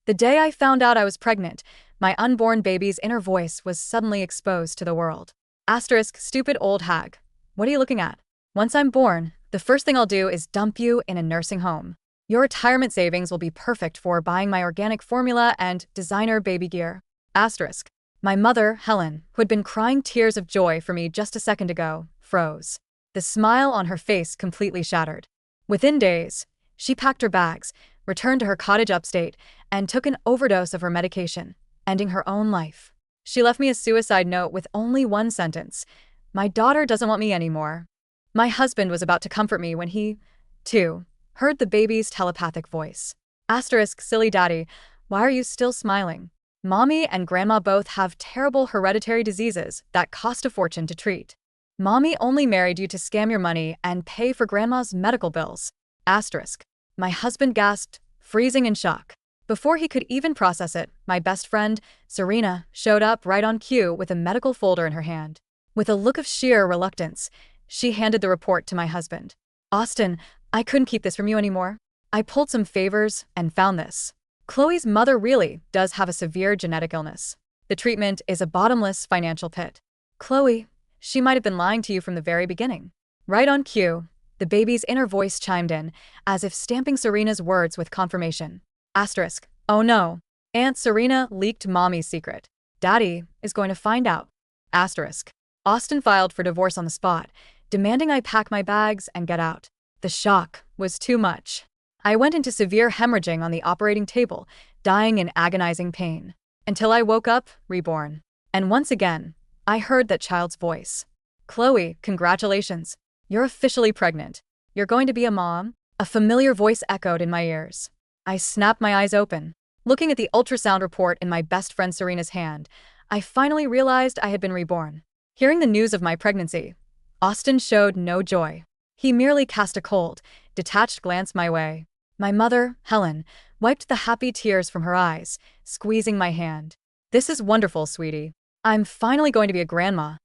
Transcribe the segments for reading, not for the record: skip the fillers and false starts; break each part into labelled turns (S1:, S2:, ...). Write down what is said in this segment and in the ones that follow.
S1: The day I found out I was pregnant, my unborn baby's inner voice was suddenly exposed to the world. Asterisk, stupid old hag. What are you looking at? Once I'm born, the first thing I'll do is dump you in a nursing home. Your retirement savings will be perfect for buying my organic formula and designer baby gear. Asterisk. My mother, Helen, who had been crying tears of joy for me just a second ago, froze. The smile on her face completely shattered. Within days, she packed her bags, returned to her cottage upstate, and took an overdose of her medication, ending her own life. She left me a suicide note with only one sentence: "My daughter doesn't want me anymore." My husband was about to comfort me when he, too, heard the baby's telepathic voice. Asterisk, silly daddy, why are you still smiling? Mommy and grandma both have terrible hereditary diseases that cost a fortune to treat. Mommy only married you to scam your money and pay for grandma's medical bills. Asterisk. My husband gasped, freezing in shock. Before he could even process it, my best friend, Serena, showed up right on cue with a medical folder in her hand. With a look of sheer reluctance, she handed the report to my husband. Austin, I couldn't keep this from you anymore. I pulled some favors and found this. Chloe's mother really does have a severe genetic illness. The treatment is a bottomless financial pit. Chloe, she might have been lying to you from the very beginning. Right on cue, the baby's inner voice chimed in, as if stamping Serena's words with confirmation. Asterisk. Oh no. Aunt Serena leaked Mommy's secret. Daddy is going to find out. Asterisk. Austin filed for divorce on the spot, demanding I pack my bags and get out. The shock was too much. I went into severe hemorrhaging on the operating table, dying in agonizing pain. Until I woke up, reborn. And once again, I heard that child's voice. Chloe, congratulations. You're officially pregnant. You're going to be a mom? A familiar voice echoed in my ears. I snapped my eyes open. Looking at the ultrasound report in my best friend Serena's hand, I finally realized I had been reborn. Hearing the news of my pregnancy, Austin showed no joy. He merely cast a cold, detached glance my way. My mother, Helen, wiped the happy tears from her eyes, squeezing my hand. This is wonderful, sweetie. I'm finally going to be a grandma.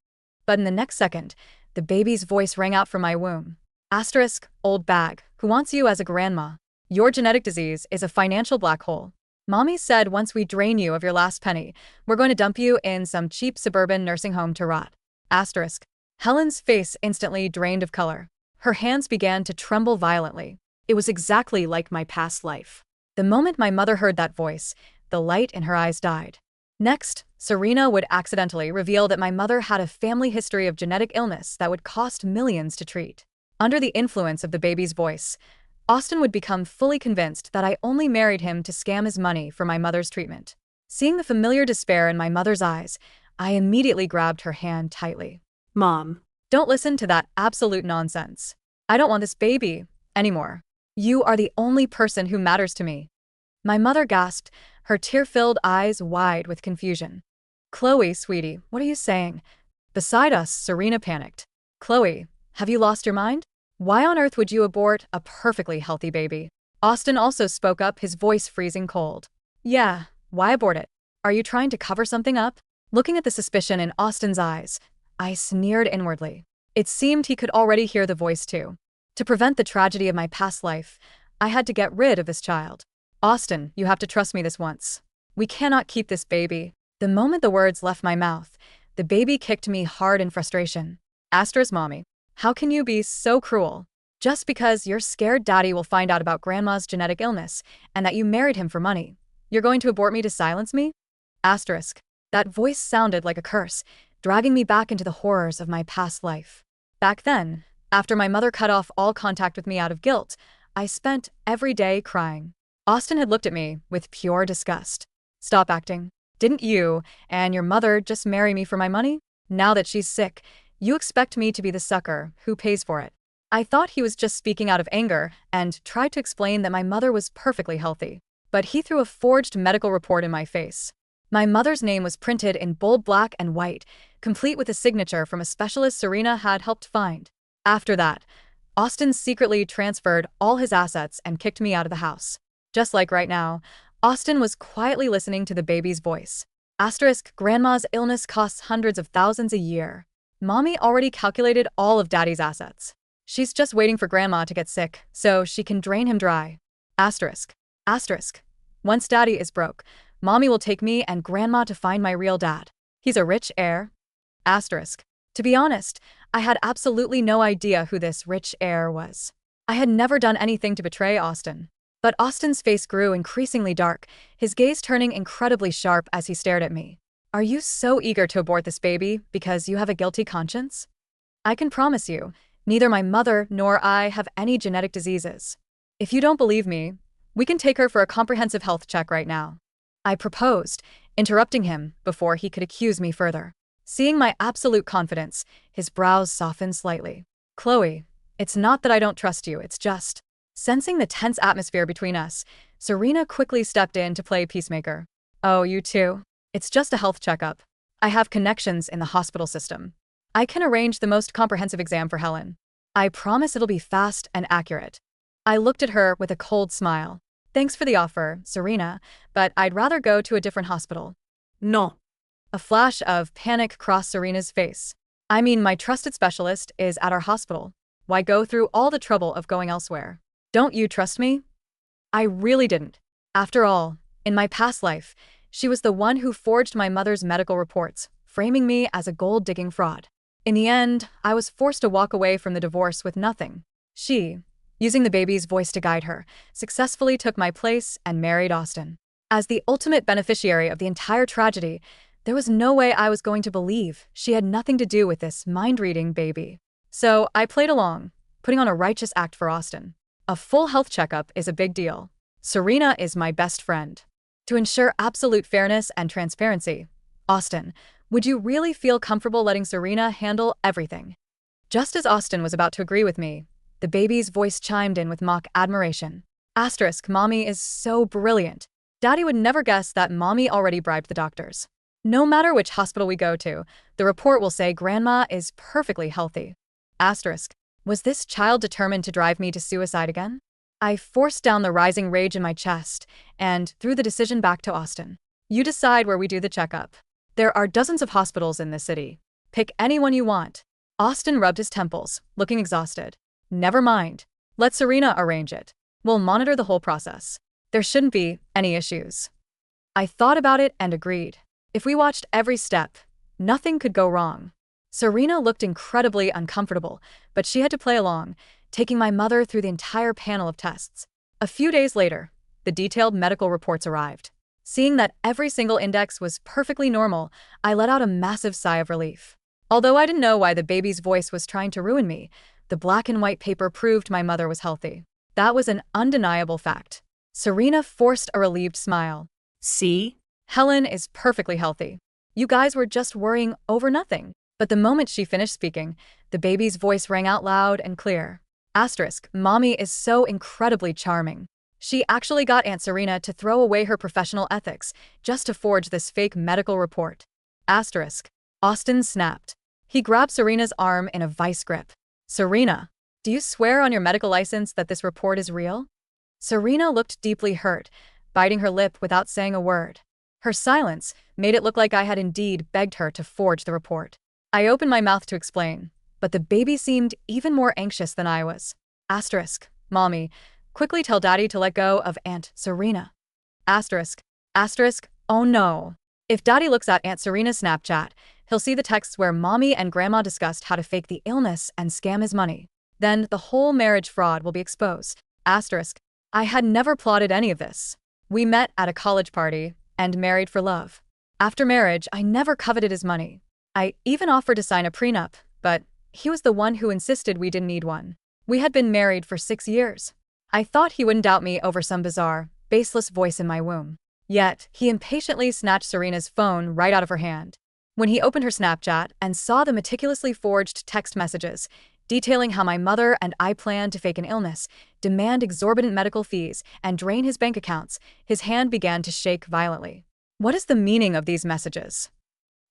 S1: But in the next second, the baby's voice rang out from my womb. Asterisk, old bag, who wants you as a grandma? Your genetic disease is a financial black hole. Mommy said once we drain you of your last penny, we're going to dump you in some cheap suburban nursing home to rot. Asterisk. Helen's face instantly drained of color. Her hands began to tremble violently. It was exactly like my past life. The moment my mother heard that voice, the light in her eyes died. Next, Serena would accidentally reveal that my mother had a family history of genetic illness that would cost millions to treat. Under the influence of the baby's voice, Austin would become fully convinced that I only married him to scam his money for my mother's treatment. Seeing the familiar despair in my mother's eyes, I immediately grabbed her hand tightly. Mom, don't listen to that absolute nonsense. I don't want this baby anymore. You are the only person who matters to me. My mother gasped, her tear-filled eyes wide with confusion. Chloe, sweetie, what are you saying? Beside us, Serena panicked. Chloe, have you lost your mind? Why on earth would you abort a perfectly healthy baby? Austin also spoke up, his voice freezing cold. Yeah, why abort it? Are you trying to cover something up? Looking at the suspicion in Austin's eyes, I sneered inwardly. It seemed he could already hear the voice too. To prevent the tragedy of my past life, I had to get rid of this child. Austin, you have to trust me this once. We cannot keep this baby. The moment the words left my mouth, the baby kicked me hard in frustration. Asterisk, Mommy, how can you be so cruel? Just because you're scared Daddy will find out about Grandma's genetic illness and that you married him for money, you're going to abort me to silence me? Asterisk. That voice sounded like a curse, dragging me back into the horrors of my past life. Back then, after my mother cut off all contact with me out of guilt, I spent every day crying. Austin had looked at me with pure disgust. Stop acting. Didn't you and your mother just marry me for my money? Now that she's sick, you expect me to be the sucker who pays for it. I thought he was just speaking out of anger and tried to explain that my mother was perfectly healthy. But he threw a forged medical report in my face. My mother's name was printed in bold black and white, complete with a signature from a specialist Serena had helped find. After that, Austin secretly transferred all his assets and kicked me out of the house. Just like right now, Austin was quietly listening to the baby's voice. Asterisk, Grandma's illness costs hundreds of thousands a year. Mommy already calculated all of Daddy's assets. She's just waiting for Grandma to get sick so she can drain him dry. Asterisk. Asterisk. Once daddy is broke, mommy will take me and grandma to find my real dad. He's a rich heir. Asterisk. To be honest, I had absolutely no idea who this rich heir was. I had never done anything to betray Austin. But Austin's face grew increasingly dark, his gaze turning incredibly sharp as he stared at me. Are you so eager to abort this baby because you have a guilty conscience? I can promise you, neither my mother nor I have any genetic diseases. If you don't believe me, we can take her for a comprehensive health check right now. I proposed, interrupting him before he could accuse me further. Seeing my absolute confidence, his brows softened slightly. Chloe, it's not that I don't trust you, it's just… Sensing the tense atmosphere between us, Serena quickly stepped in to play peacemaker. Oh, you too? It's just a health checkup. I have connections in the hospital system. I can arrange the most comprehensive exam for Helen. I promise it'll be fast and accurate. I looked at her with a cold smile. Thanks for the offer, Serena, but I'd rather go to a different hospital.
S2: No.
S1: A flash of panic crossed Serena's face. I mean, my trusted specialist is at our hospital. Why go through all the trouble of going elsewhere? Don't you trust me? I really didn't. After all, in my past life, she was the one who forged my mother's medical reports, framing me as a gold-digging fraud. In the end, I was forced to walk away from the divorce with nothing. She, using the baby's voice to guide her, successfully took my place and married Austin. As the ultimate beneficiary of the entire tragedy, there was no way I was going to believe she had nothing to do with this mind-reading baby. So I played along, putting on a righteous act for Austin. A full health checkup is a big deal. Serena is my best friend. To ensure absolute fairness and transparency, Austin, would you really feel comfortable letting Serena handle everything? Just as Austin was about to agree with me, the baby's voice chimed in with mock admiration. Asterisk, mommy is so brilliant. Daddy would never guess that mommy already bribed the doctors. No matter which hospital we go to, the report will say grandma is perfectly healthy. Asterisk. Was this child determined to drive me to suicide again? I forced down the rising rage in my chest and threw the decision back to Austin. You decide where we do the checkup. There are dozens of hospitals in this city. Pick any one you want. Austin rubbed his temples, looking exhausted. Never mind. Let Serena arrange it. We'll monitor the whole process. There shouldn't be any issues. I thought about it and agreed. If we watched every step, nothing could go wrong. Serena looked incredibly uncomfortable, but she had to play along, taking my mother through the entire panel of tests. A few days later, the detailed medical reports arrived. Seeing that every single index was perfectly normal, I let out a massive sigh of relief. Although I didn't know why the baby's voice was trying to ruin me, the black and white paper proved my mother was healthy. That was an undeniable fact. Serena forced a relieved smile.
S2: See?
S1: Helen is perfectly healthy. You guys were just worrying over nothing. But the moment she finished speaking, the baby's voice rang out loud and clear. Asterisk, mommy is so incredibly charming. She actually got Aunt Serena to throw away her professional ethics just to forge this fake medical report. Asterisk. Austin snapped. He grabbed Serena's arm in a vice grip. Serena, do you swear on your medical license that this report is real? Serena looked deeply hurt, biting her lip without saying a word. Her silence made it look like I had indeed begged her to forge the report. I opened my mouth to explain, but the baby seemed even more anxious than I was. Asterisk, mommy, quickly tell daddy to let go of Aunt Serena. Asterisk, asterisk, oh no. If daddy looks at Aunt Serena's Snapchat, he'll see the texts where mommy and grandma discussed how to fake the illness and scam his money. Then the whole marriage fraud will be exposed. Asterisk, I had never plotted any of this. We met at a college party and married for love. After marriage, I never coveted his money. I even offered to sign a prenup, but he was the one who insisted we didn't need one. We had been married for 6 years. I thought he wouldn't doubt me over some bizarre, baseless voice in my womb. Yet, he impatiently snatched Serena's phone right out of her hand. When he opened her Snapchat and saw the meticulously forged text messages, detailing how my mother and I planned to fake an illness, demand exorbitant medical fees, and drain his bank accounts, his hand began to shake violently. What is the meaning of these messages?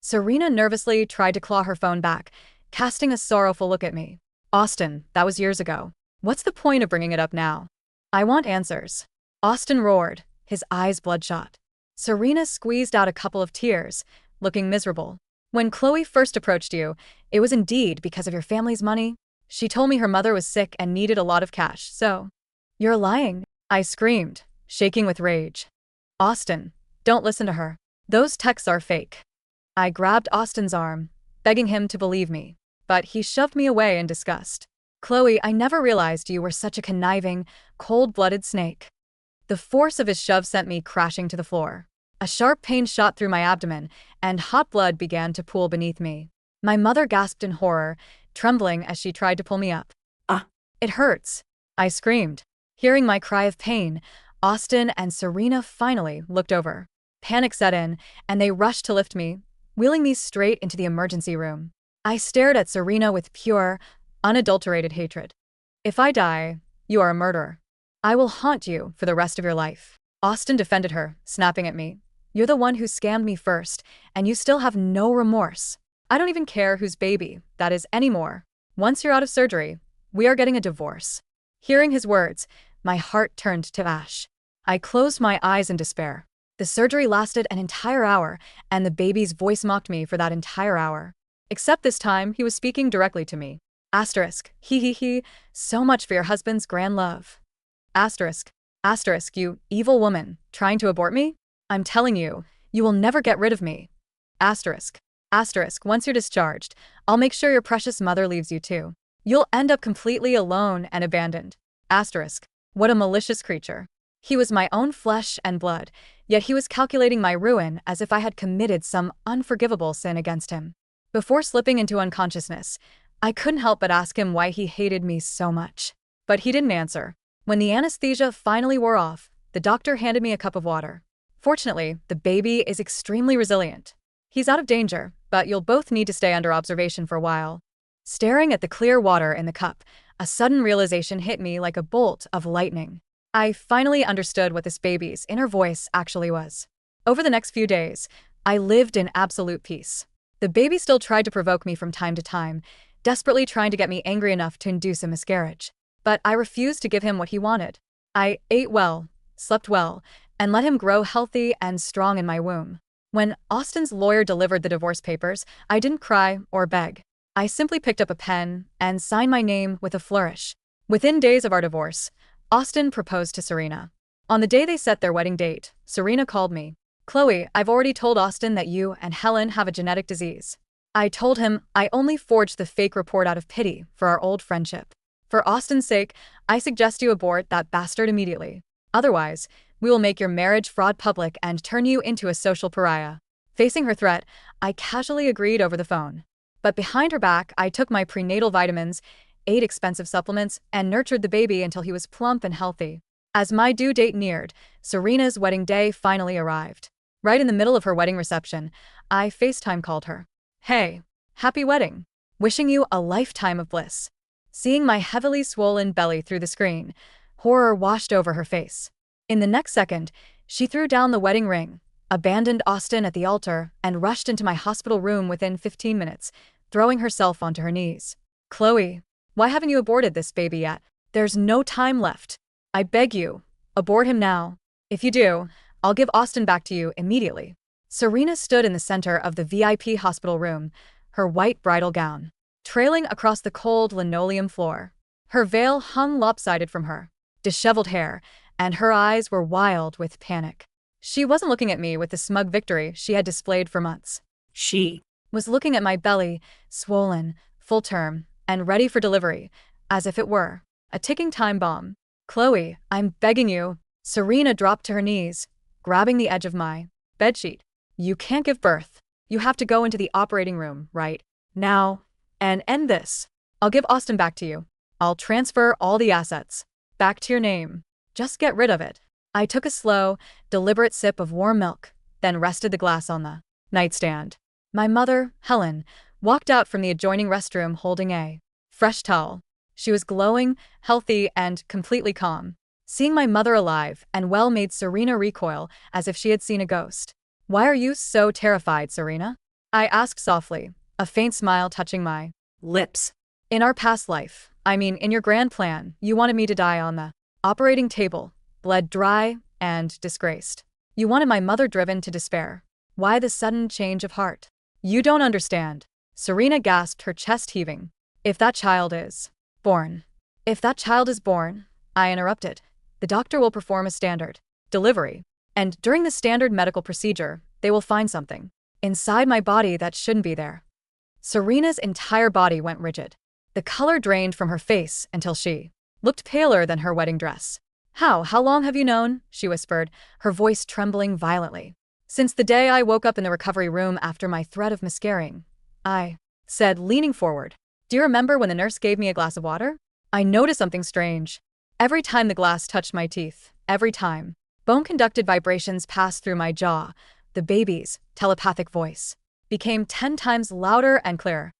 S1: Serena nervously tried to claw her phone back, casting a sorrowful look at me. Austin, that was years ago. What's the point of bringing it up now? I want answers. Austin roared, his eyes bloodshot. Serena squeezed out a couple of tears, looking miserable. When Chloe first approached you, it was indeed because of your family's money. She told me her mother was sick and needed a lot of cash, so… You're lying, I screamed, shaking with rage. Austin, don't listen to her. Those texts are fake. I grabbed Austin's arm, begging him to believe me, but he shoved me away in disgust. Chloe, I never realized you were such a conniving, cold-blooded snake. The force of his shove sent me crashing to the floor. A sharp pain shot through my abdomen, and hot blood began to pool beneath me. My mother gasped in horror, trembling as she tried to pull me up.
S2: Ah!
S1: It hurts, I screamed. Hearing my cry of pain, Austin and Serena finally looked over. Panic set in, and they rushed to lift me, wheeling me straight into the emergency room. I stared at Serena with pure, unadulterated hatred. If I die, you are a murderer. I will haunt you for the rest of your life. Austin defended her, snapping at me. You're the one who scammed me first, and you still have no remorse. I don't even care whose baby that is anymore. Once you're out of surgery, we are getting a divorce. Hearing his words, my heart turned to ash. I closed my eyes in despair. The surgery lasted an entire hour, and the baby's voice mocked me for that entire hour. Except this time, he was speaking directly to me. Asterisk, he, so much for your husband's grand love. Asterisk, you evil woman, trying to abort me? I'm telling you, you will never get rid of me. Asterisk, once you're discharged, I'll make sure your precious mother leaves you too. You'll end up completely alone and abandoned. Asterisk, what a malicious creature. He was my own flesh and blood, yet he was calculating my ruin as if I had committed some unforgivable sin against him. Before slipping into unconsciousness, I couldn't help but ask him why he hated me so much. But he didn't answer. When the anesthesia finally wore off, the doctor handed me a cup of water. Fortunately, the baby is extremely resilient. He's out of danger, but you'll both need to stay under observation for a while. Staring at the clear water in the cup, a sudden realization hit me like a bolt of lightning. I finally understood what this baby's inner voice actually was. Over the next few days, I lived in absolute peace. The baby still tried to provoke me from time to time, desperately trying to get me angry enough to induce a miscarriage. But I refused to give him what he wanted. I ate well, slept well, and let him grow healthy and strong in my womb. When Austin's lawyer delivered the divorce papers, I didn't cry or beg. I simply picked up a pen and signed my name with a flourish. Within days of our divorce, Austin proposed to Serena. On the day they set their wedding date, Serena called me. Chloe, I've already told Austin that you and Helen have a genetic disease. I told him I only forged the fake report out of pity for our old friendship. For Austin's sake, I suggest you abort that bastard immediately. Otherwise, we will make your marriage fraud public and turn you into a social pariah. Facing her threat, I casually agreed over the phone. But behind her back, I took my prenatal vitamins, ate expensive supplements, and nurtured the baby until he was plump and healthy. As my due date neared, Serena's wedding day finally arrived. Right in the middle of her wedding reception, I FaceTime called her. Hey, happy wedding. Wishing you a lifetime of bliss. Seeing my heavily swollen belly through the screen, horror washed over her face. In the next second, she threw down the wedding ring, abandoned Austin at the altar, and rushed into my hospital room within 15 minutes, throwing herself onto her knees. Chloe, why haven't you aborted this baby yet? There's no time left. I beg you, abort him now. If you do, I'll give Austin back to you immediately. Serena stood in the center of the VIP hospital room, her white bridal gown trailing across the cold linoleum floor. Her veil hung lopsided from her disheveled hair, and her eyes were wild with panic. She wasn't looking at me with the smug victory she had displayed for months. She was looking at my belly, swollen, full term, and ready for delivery, as if it were a ticking time bomb. Chloe, I'm begging you. Serena dropped to her knees, grabbing the edge of my bedsheet. You can't give birth. You have to go into the operating room right now and end this. I'll give Austin back to you. I'll transfer all the assets back to your name. Just get rid of it. I took a slow, deliberate sip of warm milk, then rested the glass on the nightstand. My mother, Helen, walked out from the adjoining restroom holding a fresh towel. She was glowing, healthy, and completely calm. Seeing my mother alive and well made Serena recoil as if she had seen a ghost. Why are you so terrified, Serena? I asked softly, a faint smile touching my lips. In our past life, in your grand plan, you wanted me to die on the operating table, bled dry and disgraced. You wanted my mother driven to despair. Why the sudden change of heart? You don't understand. Serena gasped, her chest heaving. If that child is born, I interrupted. The doctor will perform a standard delivery, And during the standard medical procedure, they will find something inside my body that shouldn't be there. Serena's entire body went rigid. The color drained from her face until she looked paler than her wedding dress. How long have you known?" she whispered, her voice trembling violently. "Since the day I woke up in the recovery room after my threat of miscarrying," I said, leaning forward. "Do you remember when the nurse gave me a glass of water? I noticed something strange. Every time the glass touched my teeth, every time, bone-conducted vibrations passed through my jaw. The baby's telepathic voice became 10 times louder and clearer."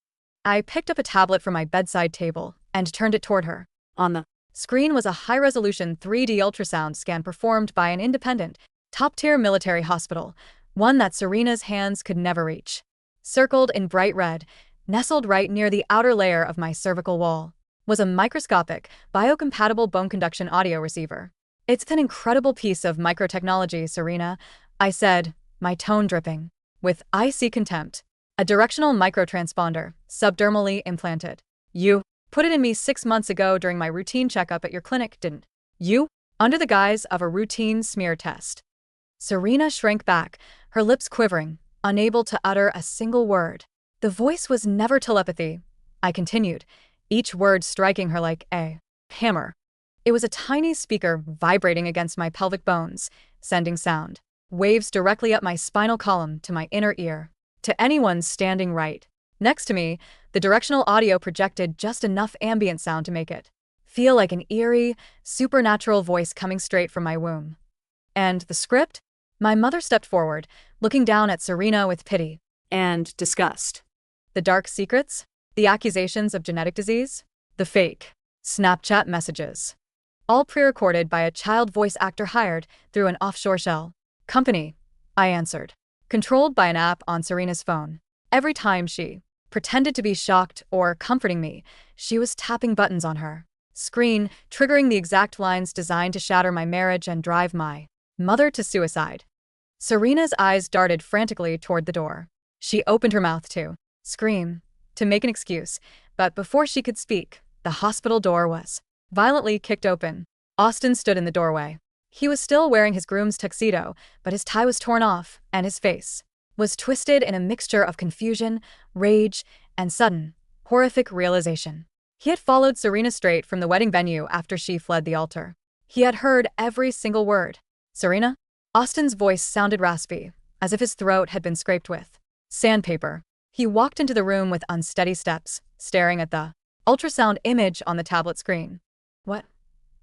S1: I picked up a tablet from my bedside table and turned it toward her. On the screen was a high-resolution 3D ultrasound scan performed by an independent, top-tier military hospital, one that Serena's hands could never reach. Circled in bright red, nestled right near the outer layer of my cervical wall, was a microscopic, biocompatible bone conduction audio receiver. "It's an incredible piece of microtechnology, Serena," I said, my tone dripping with icy contempt. "A directional microtransponder, subdermally implanted. You put it in me 6 months ago during my routine checkup at your clinic, didn't you? Under the guise of a routine smear test." Serena shrank back, her lips quivering, unable to utter a single word. "The voice was never telepathy," I continued, each word striking her like a hammer. "It was a tiny speaker vibrating against my pelvic bones, sending sound waves directly up my spinal column to my inner ear. To anyone standing right next to me, the directional audio projected just enough ambient sound to make it feel like an eerie, supernatural voice coming straight from my womb." "And the script?" My mother stepped forward, looking down at Serena with pity and disgust. "The dark secrets? The accusations of genetic disease? The fake Snapchat messages? All pre-recorded by a child voice actor hired through an offshore shell company," I answered, controlled by an app on Serena's phone. Every time she pretended to be shocked or comforting me, she was tapping buttons on her screen, triggering the exact lines designed to shatter my marriage and drive my mother to suicide. Serena's eyes darted frantically toward the door. She opened her mouth to scream, to make an excuse, but before she could speak, the hospital door was violently kicked open. Austin stood in the doorway. He was still wearing his groom's tuxedo, but his tie was torn off, and his face was twisted in a mixture of confusion, rage, and sudden, horrific realization. He had followed Serena straight from the wedding venue after she fled the altar. He had heard every single word. "Serena?" Austin's voice sounded raspy, as if his throat had been scraped with sandpaper. He walked into the room with unsteady steps, staring at the ultrasound image on the tablet screen.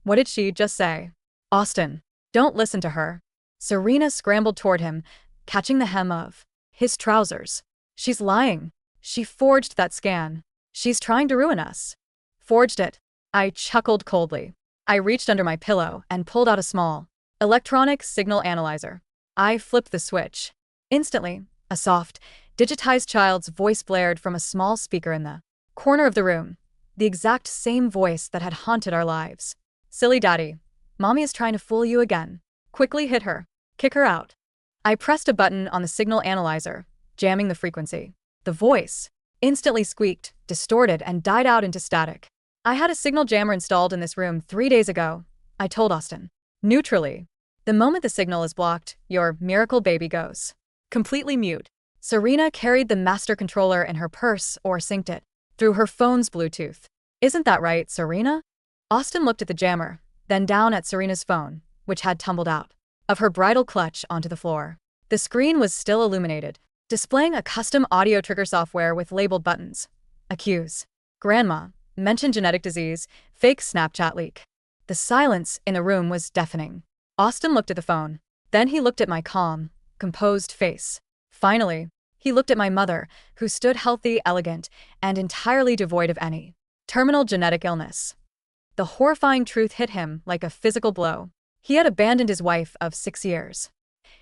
S1: What did she just say?" "Austin, don't listen to her." Serena scrambled toward him, catching the hem of his trousers. "She's lying. She forged that scan. She's trying to ruin us." "Forged it?" I chuckled coldly. I reached under my pillow and pulled out a small electronic signal analyzer. I flipped the switch. Instantly, a soft, digitized child's voice blared from a small speaker in the corner of the room, the exact same voice that had haunted our lives. "Silly daddy. Mommy is trying to fool you again. Quickly hit her. Kick her out." I pressed a button on the signal analyzer, jamming the frequency. The voice instantly squeaked, distorted, and died out into static. "I had a signal jammer installed in this room 3 days ago," I told Austin, neutrally. "The moment the signal is blocked, your miracle baby goes completely mute." Serena carried the master controller in her purse or synced it through her phone's Bluetooth. "Isn't that right, Serena?" Austin looked at the jammer, then down at Serena's phone, which had tumbled out of her bridal clutch onto the floor. The screen was still illuminated, displaying a custom audio trigger software with labeled buttons. Accuse grandma, mention genetic disease, fake Snapchat leak. The silence in the room was deafening. Austin looked at the phone. Then he looked at my calm, composed face. Finally, he looked at my mother, who stood healthy, elegant, and entirely devoid of any terminal genetic illness. The horrifying truth hit him like a physical blow. He had abandoned his wife of 6 years.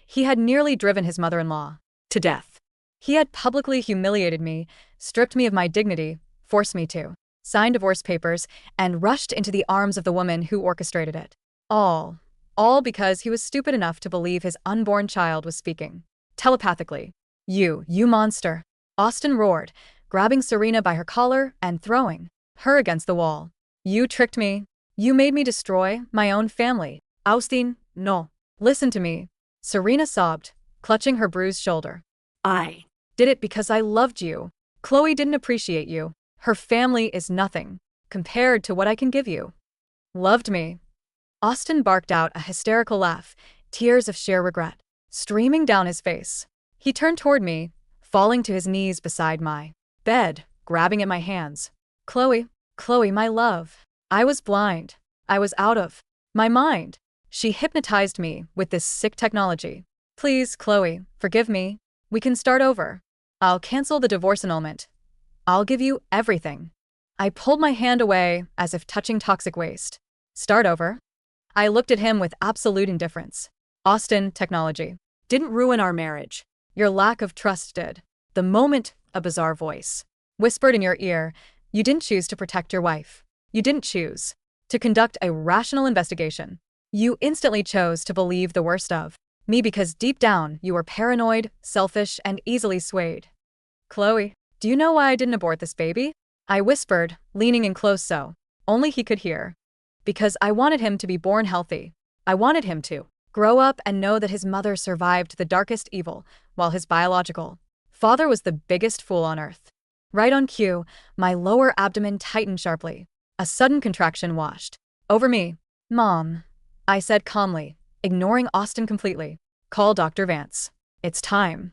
S1: He had nearly driven his mother-in-law to death. He had publicly humiliated me, stripped me of my dignity, forced me to sign divorce papers, and rushed into the arms of the woman who orchestrated it. All because he was stupid enough to believe his unborn child was speaking telepathically. You monster," Austin roared, grabbing Serena by her collar and throwing her against the wall. "You tricked me. You made me destroy my own family. Austin, no. Listen to me." Serena sobbed, clutching her bruised shoulder.
S2: I
S1: Did it because I loved you. Chloe didn't appreciate you. Her family is nothing compared to what I can give you. Loved me. Austin barked out a hysterical laugh, tears of sheer regret streaming down his face. He turned toward me, falling to his knees beside my bed, grabbing at my hands. Chloe, Chloe, my love. I was blind. I was out of my mind. She hypnotized me with this sick technology. Please, Chloe, forgive me. We can start over. I'll cancel the divorce annulment. I'll give you everything. I pulled my hand away as if touching toxic waste. Start over? I looked at him with absolute indifference. Austin, technology didn't ruin our marriage. Your lack of trust did. The moment a bizarre voice whispered in your ear, you didn't choose to protect your wife. You didn't choose to conduct a rational investigation. You instantly chose to believe the worst of me because deep down you were paranoid, selfish, and easily swayed. Chloe, do you know why I didn't abort this baby? I whispered, leaning in close so only he could hear. Because I wanted him to be born healthy. I wanted him to grow up and know that his mother survived the darkest evil, while his biological father was the biggest fool on earth. Right on cue, my lower abdomen tightened sharply. A sudden contraction washed over me. Mom, I said calmly, ignoring Austin completely. Call Dr. Vance. It's time.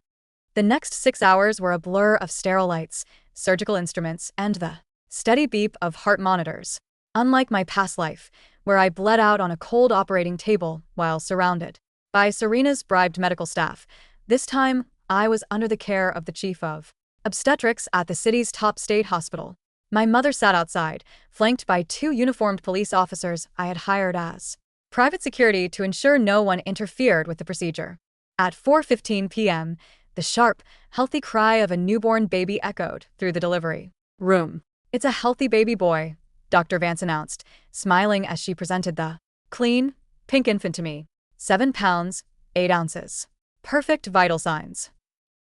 S1: The next 6 hours were a blur of sterile lights, surgical instruments, and the steady beep of heart monitors. Unlike my past life, where I bled out on a cold operating table while surrounded by Serena's bribed medical staff, this time I was under the care of the chief of obstetrics at the city's top state hospital. My mother sat outside, flanked by 2 uniformed police officers I had hired as private security to ensure no one interfered with the procedure. At 4:15 p.m., the sharp, healthy cry of a newborn baby echoed through the delivery room. It's a healthy baby boy, Dr. Vance announced, smiling as she presented the clean, pink infant to me. 7 pounds, 8 ounces. Perfect vital signs.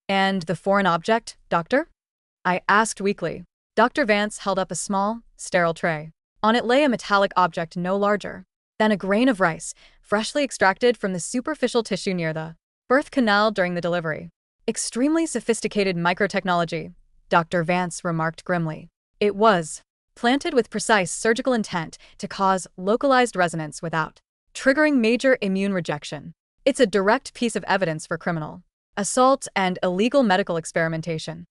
S1: And the foreign object, doctor? I asked weakly. Dr. Vance held up a small, sterile tray. On it lay a metallic object no larger than a grain of rice, freshly extracted from the superficial tissue near the birth canal during the delivery. Extremely sophisticated microtechnology, Dr. Vance remarked grimly. It was planted with precise surgical intent to cause localized resonance without triggering major immune rejection. It's a direct piece of evidence for criminal assault and illegal medical experimentation.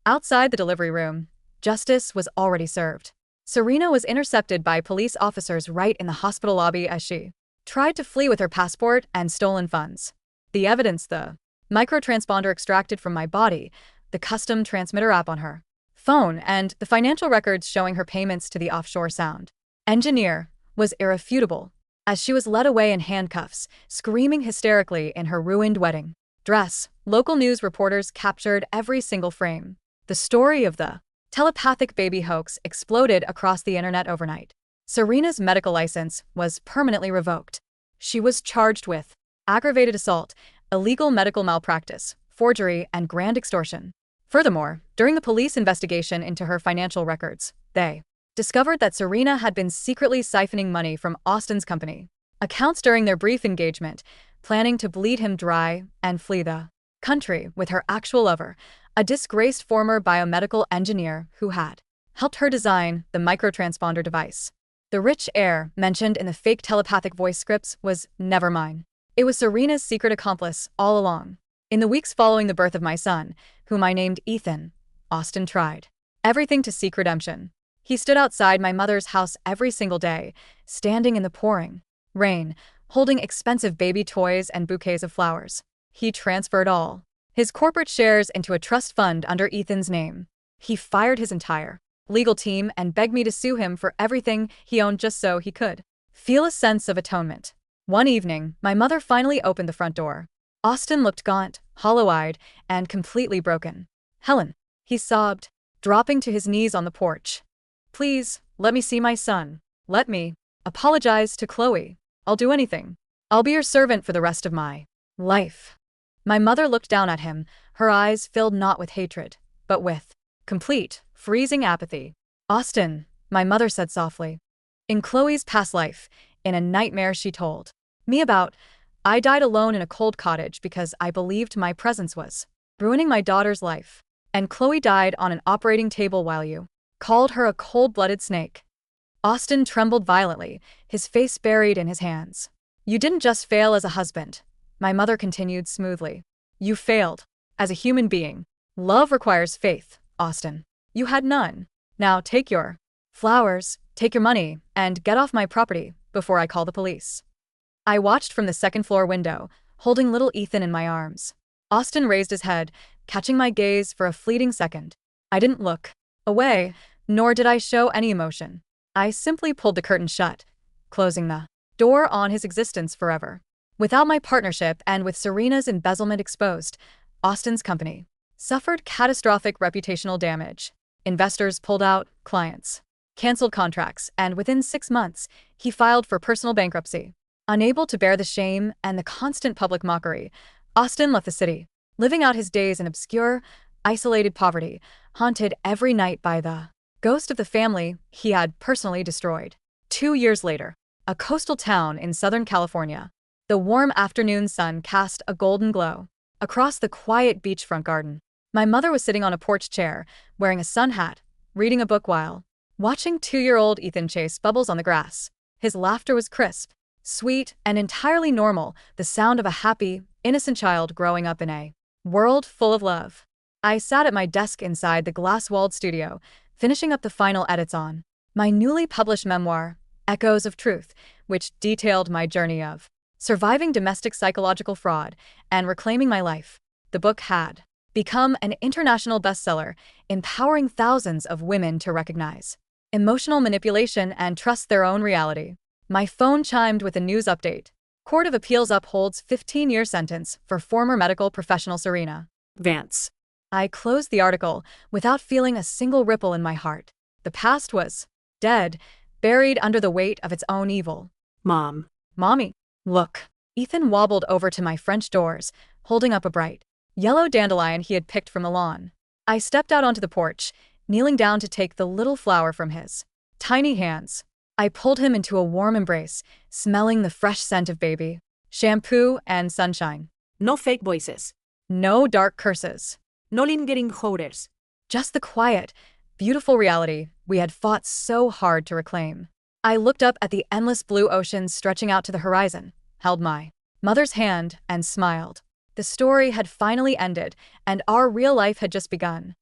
S1: Outside the delivery room, justice was already served. Serena was intercepted by police officers right in the hospital lobby as she tried to flee with her passport and stolen funds. The evidence, the microtransponder extracted from my body, the custom transmitter app on her phone, and the financial records showing her payments to the offshore sound engineer was irrefutable. As she was led away in handcuffs, screaming hysterically in her ruined wedding dress, local news reporters captured every single frame. The story of the telepathic baby hoax exploded across the internet overnight. Serena's medical license was permanently revoked. She was charged with aggravated assault, illegal medical malpractice, forgery, and grand extortion. Furthermore, during the police investigation into her financial records, they discovered that Serena had been secretly siphoning money from Austin's company accounts during their brief engagement, planning to bleed him dry and flee the country with her actual lover, a disgraced former biomedical engineer who had helped her design the microtransponder device. The rich heir mentioned in the fake telepathic voice scripts was never mine. It was Serena's secret accomplice all along. In the weeks following the birth of my son, whom I named Ethan, Austin tried everything to seek redemption. He stood outside my mother's house every single day, standing in the pouring rain, holding expensive baby toys and bouquets of flowers. He transferred all his corporate shares into a trust fund under Ethan's name. He fired his entire legal team and begged me to sue him for everything he owned just so he could feel a sense of atonement. One evening, my mother finally opened the front door. Austin looked gaunt, hollow-eyed, and completely broken. Helen, he sobbed, dropping to his knees on the porch. Please, let me see my son. Let me apologize to Chloe. I'll do anything. I'll be your servant for the rest of my life. My mother looked down at him, her eyes filled not with hatred, but with complete, freezing apathy. Austin, my mother said softly. In Chloe's past life, in a nightmare she told me about, I died alone in a cold cottage because I believed my presence was ruining my daughter's life. And Chloe died on an operating table while you called her a cold-blooded snake. Austin trembled violently, his face buried in his hands. You didn't just fail as a husband, my mother continued smoothly. You failed as a human being. Love requires faith, Austin. You had none. Now take your flowers, take your money, and get off my property before I call the police. I watched from the second-floor window, holding little Ethan in my arms. Austin raised his head, catching my gaze for a fleeting second. I didn't look away, nor did I show any emotion. I simply pulled the curtain shut, closing the door on his existence forever. Without my partnership and with Serena's embezzlement exposed, Austin's company suffered catastrophic reputational damage. Investors pulled out, clients canceled contracts, and within 6 months, he filed for personal bankruptcy. Unable to bear the shame and the constant public mockery, Austin left the city, living out his days in obscure, isolated poverty, haunted every night by the ghost of the family he had personally destroyed. 2 years later, a coastal town in Southern California, the warm afternoon sun cast a golden glow across the quiet beachfront garden. My mother was sitting on a porch chair, wearing a sun hat, reading a book while watching 2-year-old Ethan chase bubbles on the grass. His laughter was crisp, sweet, and entirely normal, the sound of a happy, innocent child growing up in a world full of love. I sat at my desk inside the glass-walled studio, finishing up the final edits on my newly published memoir, Echoes of Truth, which detailed my journey of surviving domestic psychological fraud and reclaiming my life. The book had become an international bestseller, empowering thousands of women to recognize emotional manipulation and trust their own reality. My phone chimed with a news update. Court of Appeals upholds 15-year sentence for former medical professional Serena Vance. I closed the article without feeling a single ripple in my heart. The past was dead, buried under the weight of its own evil. Mommy, look. Ethan wobbled over to my French doors, holding up a bright yellow dandelion he had picked from the lawn. I stepped out onto the porch, kneeling down to take the little flower from his tiny hands. I pulled him into a warm embrace, smelling the fresh scent of baby shampoo and sunshine.
S2: No fake voices.
S1: No dark curses.
S2: No lingering horrors.
S1: Just the quiet, beautiful reality we had fought so hard to reclaim. I looked up at the endless blue ocean stretching out to the horizon, held my mother's hand, and smiled. The story had finally ended, and our real life had just begun.